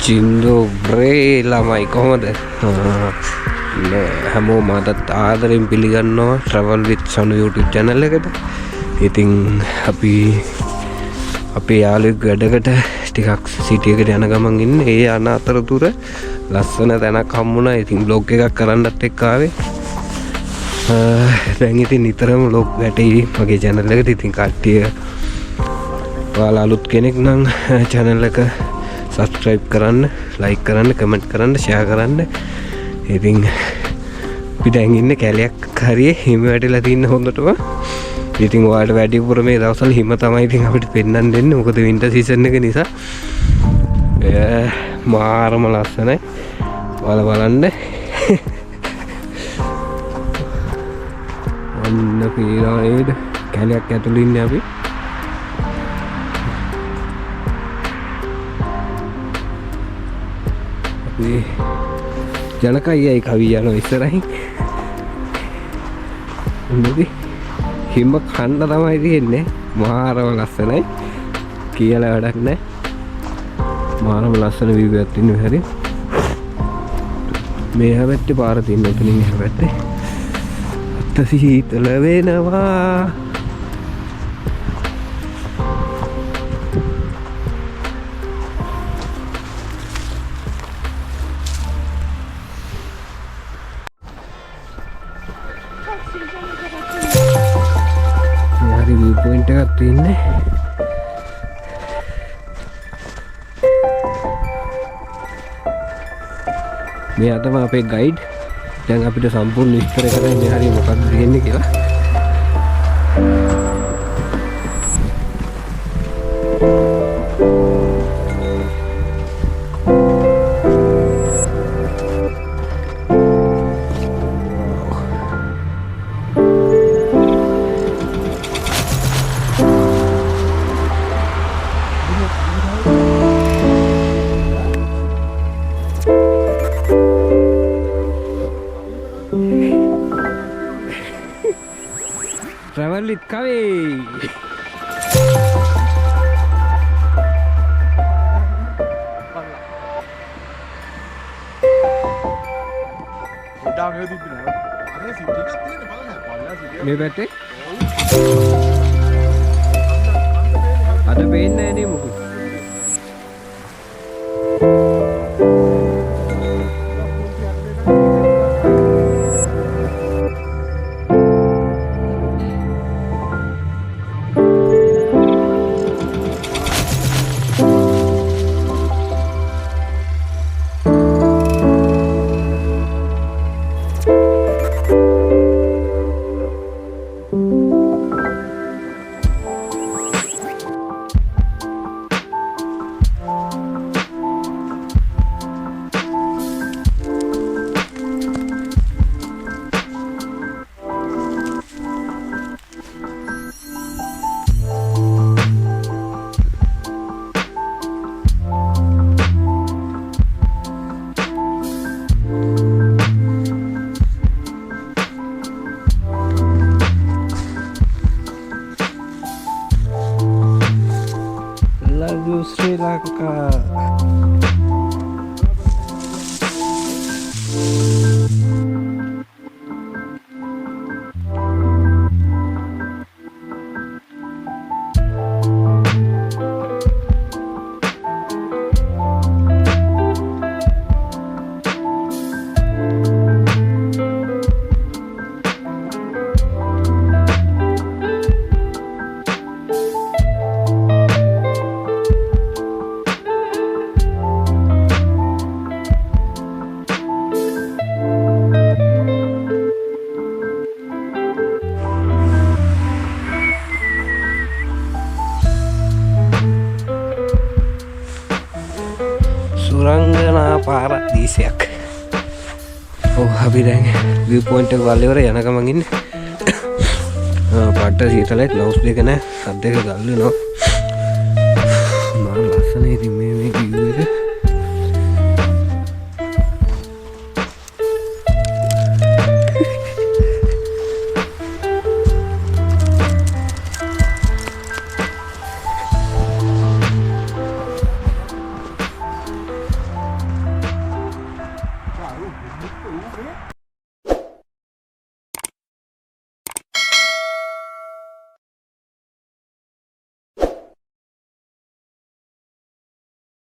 Jindo Bre lamai කොහොමද? හැමෝම අදත් ආදරෙන් පිළිගන්නවා travel with Sanu YouTube channel එකට. ඉතින් අපි අපේ යාළුවෙක් වැඩකට ටිකක් සිටි එකට යන ගමන් ඉන්නේ. ඒ යන අතරතුර ලස්සන තැනක් හම්බුණා. ඉතින් vlog එකක් කරන්නත් එක්ක ආවේ. දැන් ඉතින් නිතරම vlog වැටෙයි මගේ channel එකට. ඉතින් කට්ටිය ඔයාලා අලුත් කෙනෙක් නම් channel එක subscribe කරන්න, like කරන්න, comment කරන්න, share කරන්න. ඉතින් අපි දැන් ඉන්නේ කැලයක් හරියේ හිම වැටිලා තින්න හොඳටම. ඉතින් ඔයාලට වැඩිපුර මේ දවස්වල හිම තමයි ඉතින් අපිට පෙන්වන්න දෙන්නේ. මොකද winter season එක නිසා. මාරම ලස්සනයි. ඔයාලා බලන්න. අන්න පීරායේද කැලයක් ඇතුළේ ඉන්නේ අපි. ජනකයි කවි යනවා ඉස්සරහින්. ඉන්නදී හිම කන්න තමයි තියෙන්නේ. මාරම ලස්සනයි කියලා වැඩක් නැහැ. මාරම ලස්සන view එකක් තියෙනවා හැරි. මේ හැබැයි පාර තියෙන එතනින් හැබැයි අත සීතල වෙනවා. view point එකක් තියෙන්නේ. මෙයා තමයි අපේ ගයිඩ්. දැන් අපිට සම්පූර්ණ විස්තර කරන්න මේ හරිය මොකක්ද දෙන්නේ කියලා. Travel with Kavi. මේ පැත්තේ අද පේන්නේ නැහැ නේ මොකද? Love you Sri Lanka. සුරංගනා පාරදීසයක්. ඔව් අපි දැන් view point එක වල ඉවර යන ගමන් ඉන්නේ. පාට සීතලයි ග්ලව්ස් දෙක නැහැ. අත් දෙක ගල් වෙනවා. මම ලස්සනයි ඉතින් මේ view